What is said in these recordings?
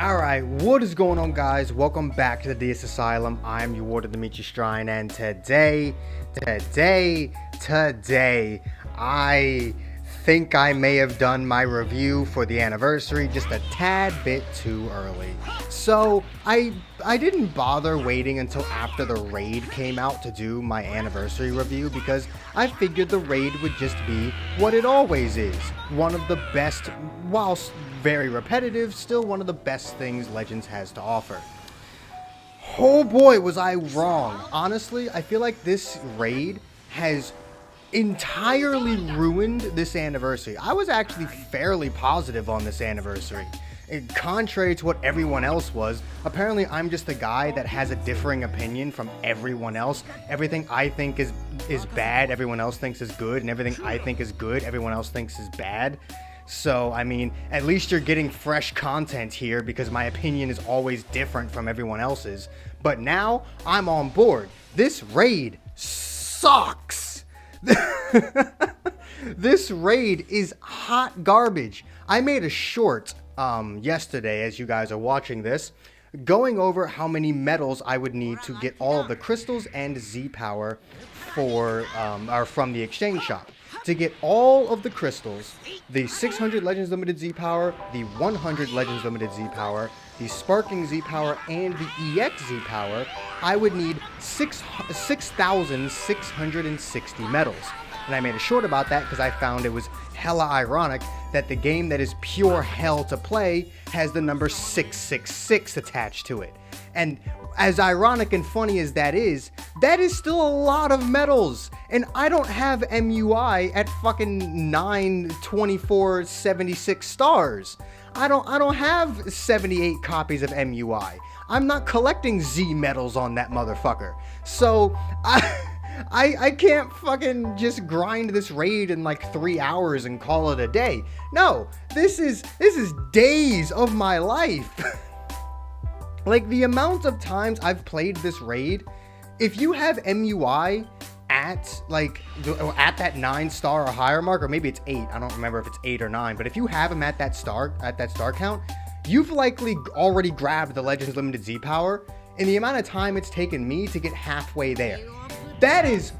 Alright, what is going on, guys? Welcome back to the DS Asylum. I'm your warden, Dimitri Strine, and today, I think I may have done my review for the anniversary just a tad bit too early. So, I didn't bother waiting until after the raid came out to do my anniversary review because I figured the raid would just be what it always is. One of the best, whilst very repetitive, still one of the best things Legends has to offer. Oh boy, was I wrong. Honestly, I feel like this raid has entirely ruined this anniversary. I was actually fairly positive on this anniversary. Contrary to what everyone else was, apparently I'm just the guy that has a differing opinion from everyone else. Everything I think is bad, everyone else thinks is good, and everything I think is good, everyone else thinks is bad. So, I mean, at least you're getting fresh content here because my opinion is always different from everyone else's. But now, I'm on board. This raid sucks! This raid is hot garbage. I made a short yesterday, as you guys are watching this, going over how many medals I would need to get all of the crystals and Z-Power from the exchange shop. To get all of the crystals, the 600 Legends Limited Z-Power, the 100 Legends Limited Z-Power, the Sparking Z-Power, and the EX Z-Power, I would need 6,660 medals. And I made a short about that because I found it was hella ironic that the game that is pure hell to play has the number 666 attached to it. And as ironic and funny as that is still a lot of medals. And I don't have MUI at fucking 92476 stars. I don't have 78 copies of MUI. I'm not collecting Z medals on that motherfucker. So I can't fucking just grind this raid in like 3 hours and call it a day. No, this is days of my life. Like, the amount of times I've played this raid, if you have MUI at that 9-star or higher mark, or maybe it's 8, I don't remember if it's 8 or 9, but if you have them at that star count, you've likely already grabbed the Legends Limited Z-Power in the amount of time it's taken me to get halfway there. That is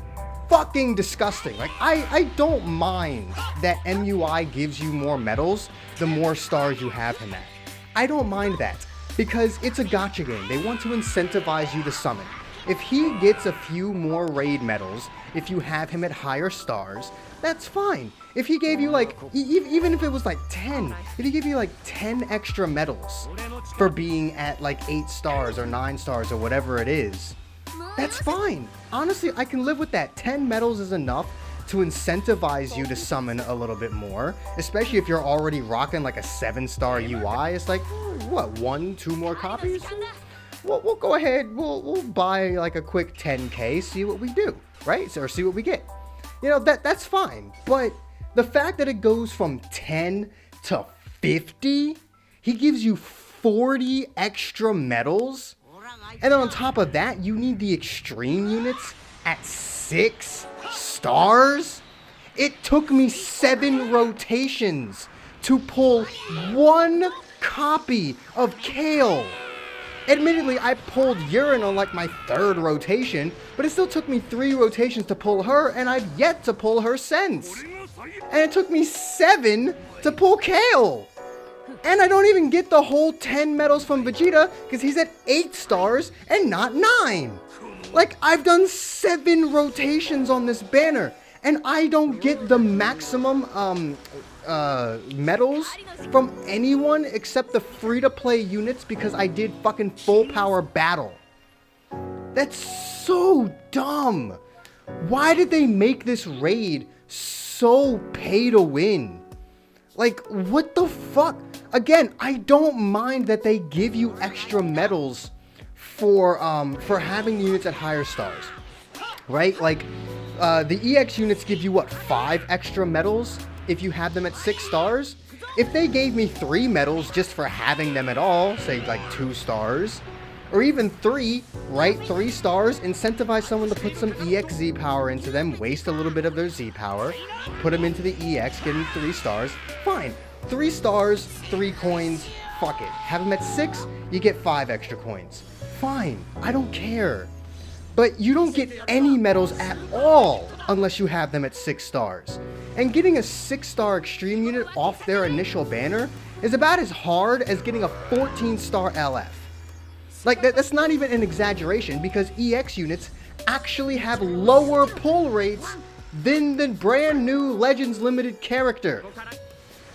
fucking disgusting. Like, I don't mind that MUI gives you more medals the more stars you have him at. I don't mind that. Because it's a gacha game. They want to incentivize you to summon. If he gets a few more raid medals, if you have him at higher stars, that's fine. If he gave you like, even if it was like 10, if he gave you like 10 extra medals for being at like 8 stars or 9 stars or whatever it is, that's fine. Honestly, I can live with that. 10 medals is enough to incentivize you to summon a little bit more, especially if you're already rocking like a 7-star UI. It's like, what, 1-2 more copies? We'll go ahead, we'll buy like a quick 10k, see what we do, right? Or see what we get. You know, that's fine. But the fact that it goes from 10 to 50, he gives you 40 extra medals, and then on top of that, you need the extreme units at 6 stars? It took me 7 rotations to pull 1 copy of Kale. Admittedly, I pulled Urine on like my 3rd rotation, but it still took me 3 rotations to pull her, and I've yet to pull her since. And it took me 7 to pull Kale. And I don't even get the whole 10 medals from Vegeta because he's at 8 stars and not 9. Like, I've done 7 rotations on this banner, and I don't get the maximum medals from anyone except the free-to-play units because I did fucking full power battle. That's so dumb. Why did they make this raid so pay to win? Like, what the fuck? Again, I don't mind that they give you extra medals for having the units at higher stars, right? Like, the EX units give you, what, 5 extra medals if you have them at 6 stars? If they gave me 3 medals just for having them at all, say like 2 stars, or even 3, right? 3 stars, incentivize someone to put some EX Z-Power into them, waste a little bit of their Z-Power, put them into the EX, get them 3 stars, fine. 3 stars, 3 coins, fuck it. Have them at 6, you get 5 extra coins. Fine, I don't care. But you don't get any medals at all unless you have them at 6 stars. And getting a 6-star extreme unit off their initial banner is about as hard as getting a 14-star LF. Like, that's not even an exaggeration, because EX units actually have lower pull rates than the brand new Legends Limited character.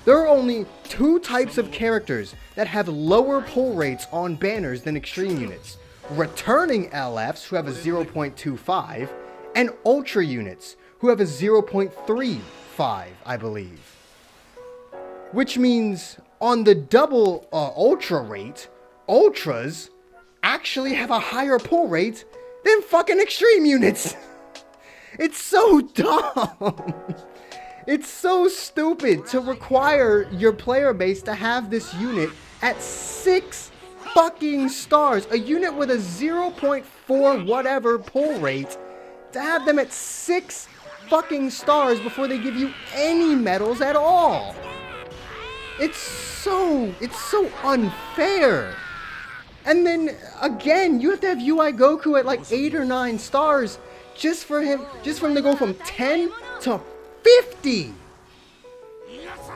There are only 2 types of characters that have lower pull rates on banners than extreme units. Returning LFs, who have a 0.25, and Ultra units, who have a 0.35, I believe. Which means, on the double Ultra rate, Ultras actually have a higher pull rate than fucking extreme units. It's so dumb. It's so stupid to require your player base to have this unit at 6 fucking stars. A unit with a 0.4 whatever pull rate, to have them at 6 fucking stars before they give you any medals at all. It's so unfair. And then again, you have to have UI Goku at like 8 or 9 stars just for him to go from 10 to 50.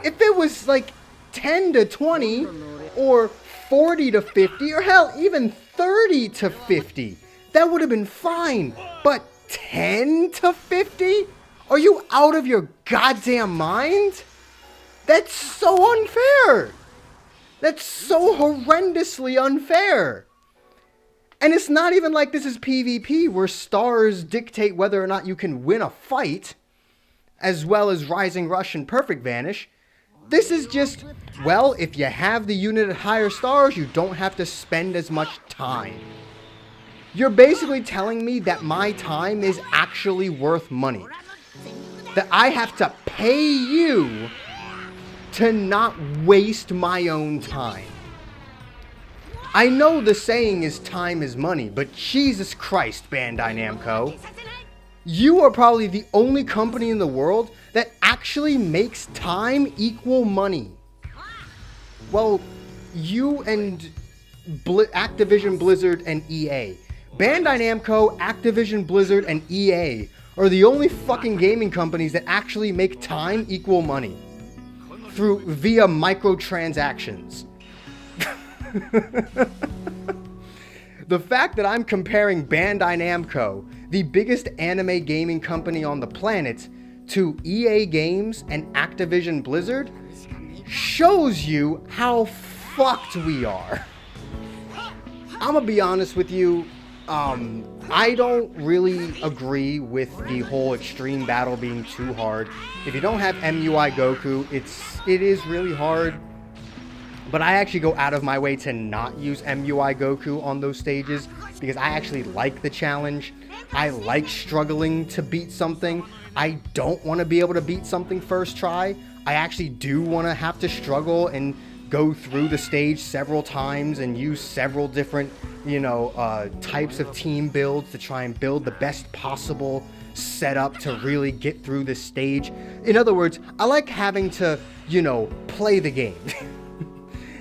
If it was like 10 to 20 or 40 to 50 or hell, even 30 to 50, that would have been fine. But 10 to 50? Are you out of your goddamn mind? That's so unfair. That's so horrendously unfair. And it's not even like this is PvP where stars dictate whether or not you can win a fight, as well as Rising Rush and Perfect Vanish. This is just, well, if you have the unit at higher stars, you don't have to spend as much time. You're basically telling me that my time is actually worth money. That I have to pay you to not waste my own time. I know the saying is time is money, but Jesus Christ, Bandai Namco. You are probably the only company in the world that actually makes time equal money. Well, you and Activision Blizzard and EA. Bandai Namco, Activision Blizzard, and EA are the only fucking gaming companies that actually make time equal money. Via microtransactions. The fact that I'm comparing Bandai Namco, the biggest anime gaming company on the planet, to EA Games and Activision Blizzard shows you how fucked we are. I'm gonna be honest with you, I don't really agree with the whole extreme battle being too hard. If you don't have MUI Goku, it is really hard. But I actually go out of my way to not use MUI Goku on those stages because I actually like the challenge. I like struggling to beat something. I don't want to be able to beat something first try. I actually do want to have to struggle and go through the stage several times and use several different, types of team builds to try and build the best possible setup to really get through this stage. In other words, I like having to, play the game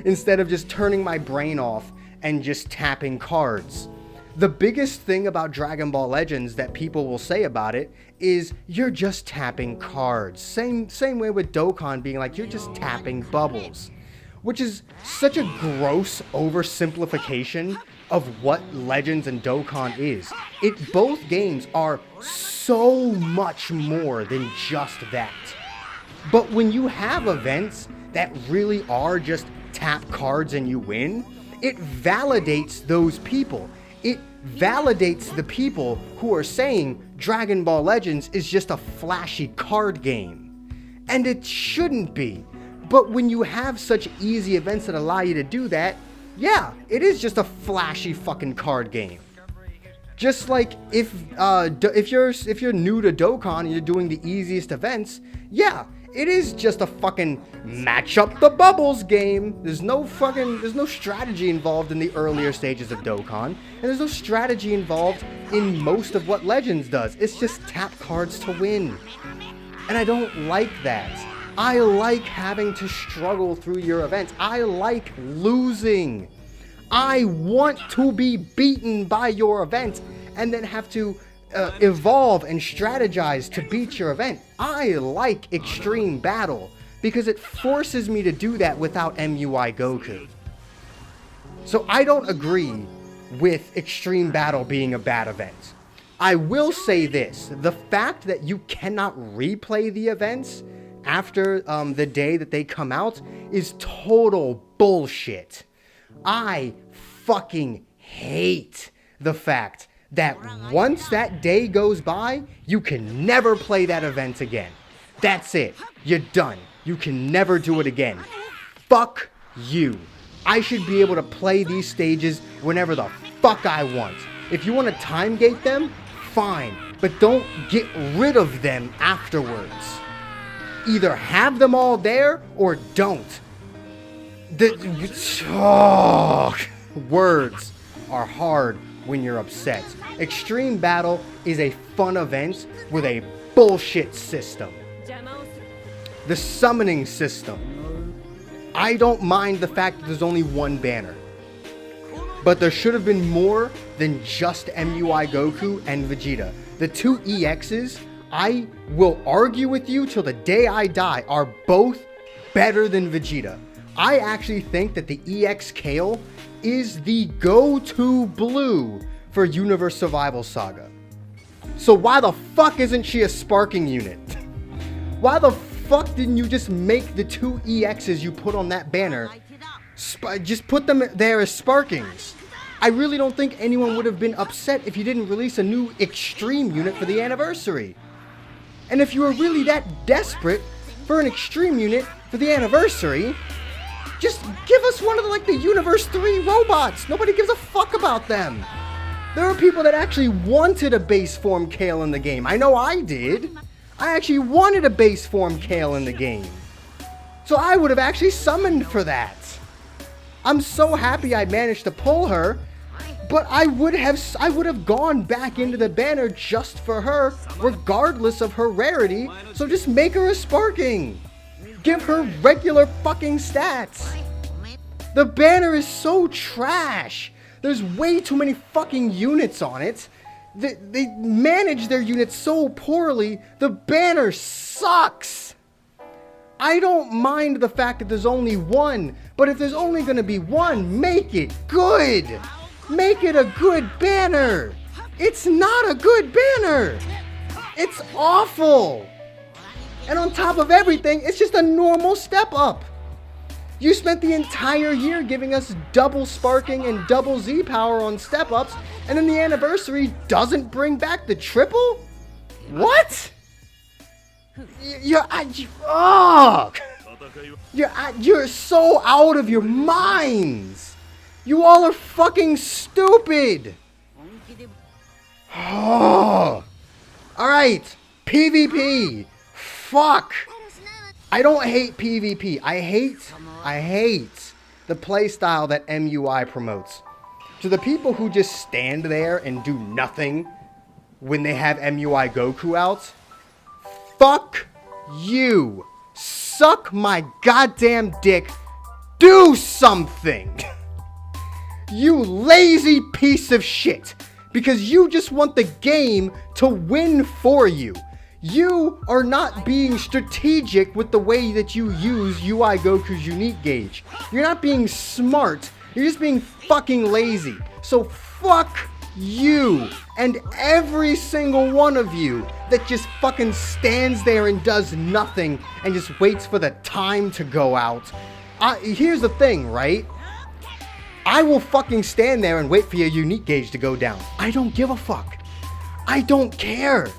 instead of just turning my brain off and just tapping cards. The biggest thing about Dragon Ball Legends that people will say about it is you're just tapping cards. Same way with Dokkan being like, you're just tapping bubbles. Which is such a gross oversimplification of what Legends and Dokkan is. Both games are so much more than just that. But when you have events that really are just tap cards and you win, it validates those people. It validates the people who are saying Dragon Ball Legends is just a flashy card game. And it shouldn't be. But when you have such easy events that allow you to do that, yeah, it is just a flashy fucking card game. Just like if you're new to Dokkan and you're doing the easiest events, yeah, it is just a fucking match up the bubbles game. There's no strategy involved in the earlier stages of Dokkan, and there's no strategy involved in most of what Legends does. It's just tap cards to win. And I don't like that. I like having to struggle through your events. I like losing. I want to be beaten by your event and then have to evolve and strategize to beat your event. I like extreme battle because it forces me to do that without MUI Goku. So I don't agree with extreme battle being a bad event. I will say this, the fact that you cannot replay the events after the day that they come out is total bullshit. I fucking hate the fact that once that day goes by, you can never play that event again. That's it. You're done. You can never do it again. Fuck you. I should be able to play these stages whenever the fuck I want. If you want to time gate them, fine. But don't get rid of them afterwards. Either have them all there or don't. Words are hard when you're upset. Extreme Battle is a fun event with a bullshit system. The summoning system. I don't mind the fact that there's only one banner. But there should have been more than just MUI Goku and Vegeta. The two EXs, I will argue with you till the day I die, are both better than Vegeta. I actually think that the EX Kale is the go-to blue for Universe Survival Saga. So why the fuck isn't she a sparking unit? Why the fuck didn't you just make the two EXs you put on that banner, just put them there as sparkings? I really don't think anyone would have been upset if you didn't release a new extreme unit for the anniversary. And if you were really that desperate for an extreme unit for the anniversary, just give us one of the Universe 3 robots. Nobody gives a fuck about them. There are people that actually wanted a base form Kale in the game. I know I did. I actually wanted a base form Kale in the game. So I would have actually summoned for that. I'm so happy I managed to pull her, but I would have gone back into the banner just for her, regardless of her rarity. So just make her a sparking. Give her regular fucking stats. The banner is so trash. There's way too many fucking units on it. They manage their units so poorly. The banner sucks. I don't mind the fact that there's only one, but if there's only going to be one, make it good. Make it a good banner. It's not a good banner. It's awful. And on top of everything, it's just a normal step up. You spent the entire year giving us double sparking and double Z power on step ups, and then the anniversary doesn't bring back the triple? What? You're so out of your minds. You all are fucking stupid. Alright, PvP. Fuck. I don't hate PvP. I hate the playstyle that MUI promotes. To the people who just stand there and do nothing when they have MUI Goku out, fuck you. Suck my goddamn dick. Do something. You lazy piece of shit. Because you just want the game to win for you. You are not being strategic with the way that you use UI Goku's unique gauge. You're not being smart. You're just being fucking lazy. So fuck you and every single one of you that just fucking stands there and does nothing and just waits for the time to go out. Here's the thing, right? I will fucking stand there and wait for your unique gauge to go down. I don't give a fuck. I don't care.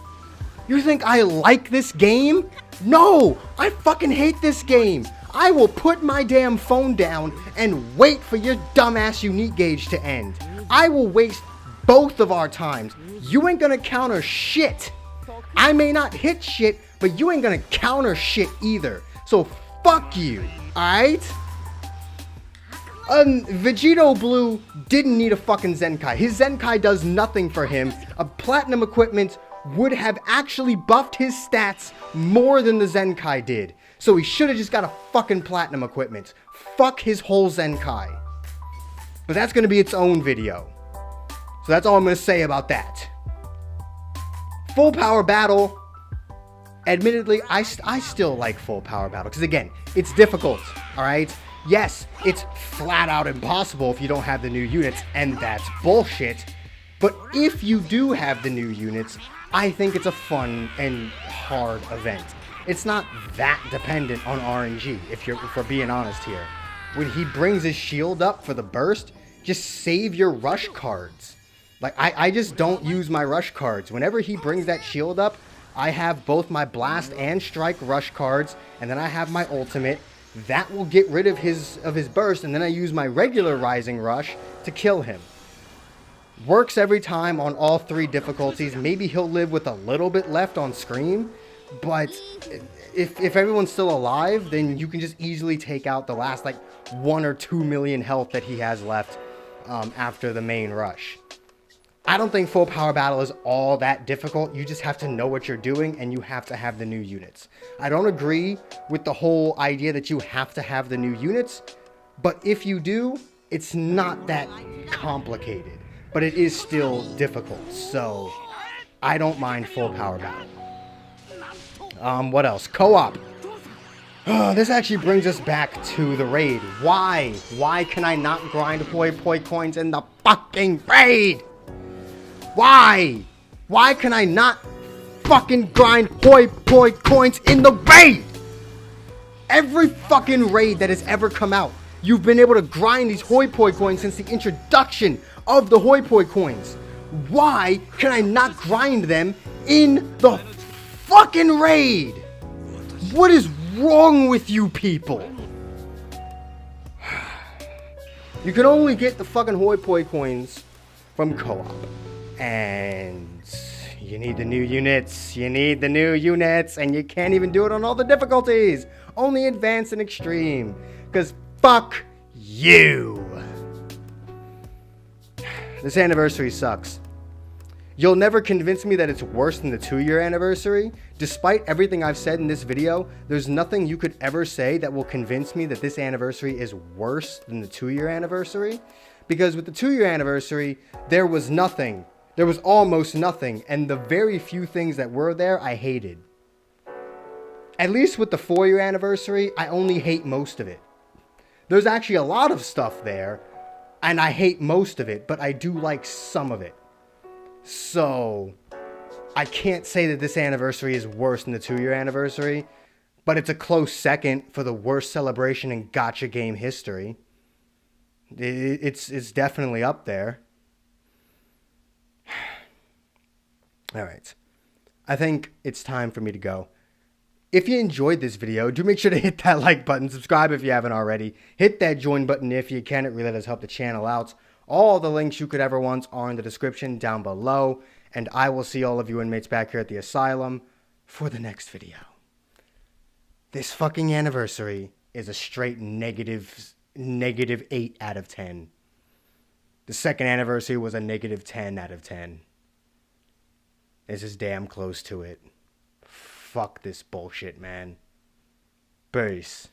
You think I like this game? No, I fucking hate this game. I will put my damn phone down and wait for your dumbass unique gauge to end. I will waste both of our times. You ain't gonna counter shit. I may not hit shit, but you ain't gonna counter shit either. So fuck you, alright? Vegito Blue didn't need a fucking Zenkai. His Zenkai does nothing for him. A platinum equipment would have actually buffed his stats more than the Zenkai did. So he should have just got a fucking platinum equipment. Fuck his whole Zenkai. But that's going to be its own video. So that's all I'm going to say about that. Full Power Battle. Admittedly, I still like Full Power Battle. Because again, it's difficult. Alright? Yes, it's flat out impossible if you don't have the new units. And that's bullshit. But if you do have the new units, I think it's a fun and hard event. It's not that dependent on RNG, if we're being honest here. When he brings his shield up for the burst, just save your rush cards. Like, I just don't use my rush cards. Whenever he brings that shield up, I have both my blast and strike rush cards, and then I have my ultimate. That will get rid of his burst, and then I use my regular rising rush to kill him. Works every time on all 3 difficulties. Maybe he'll live with a little bit left on Scream, but if everyone's still alive, then you can just easily take out the last like 1 or 2 million health that he has left after the main rush. I don't think Full Power Battle is all that difficult. You just have to know what you're doing, and you have to have the new units. I don't agree with the whole idea that you have to have the new units, but if you do, it's not that complicated. But it is still difficult, so I don't mind Full Power Battle. What else? Co-op. This actually brings us back to the raid. Why? Why can I not grind Hoi Poi coins in the fucking raid? Why? Why can I not fucking grind Hoi Poi coins in the raid? Every fucking raid that has ever come out, you've been able to grind these Hoi Poi coins since the introduction of the Hoi Poi coins. Why can I not grind them in the fucking raid? What is wrong with you people? You can only get the fucking Hoi Poi coins from co-op. And you need the new units. You need the new units. And you can't even do it on all the difficulties. Only advanced and extreme. Because fuck you. This anniversary sucks. You'll never convince me that it's worse than the 2-year anniversary. Despite everything I've said in this video, there's nothing you could ever say that will convince me that this anniversary is worse than the 2-year anniversary. Because with the 2-year anniversary, there was nothing. There was almost nothing. And the very few things that were there, I hated. At least with the 4-year anniversary, I only hate most of it. There's actually a lot of stuff there, and I hate most of it, but I do like some of it. So, I can't say that this anniversary is worse than the 2-year anniversary, but it's a close second for the worst celebration in gacha game history. It's definitely up there. Alright. I think it's time for me to go. If you enjoyed this video, do make sure to hit that like button, subscribe if you haven't already, hit that join button if you can, it really does help the channel out. All the links you could ever want are in the description down below, and I will see all of you inmates back here at the asylum for the next video. This fucking anniversary is a straight negative 8 out of 10. The second anniversary was a negative 10 out of 10. This is damn close to it. Fuck this bullshit, man. Peace.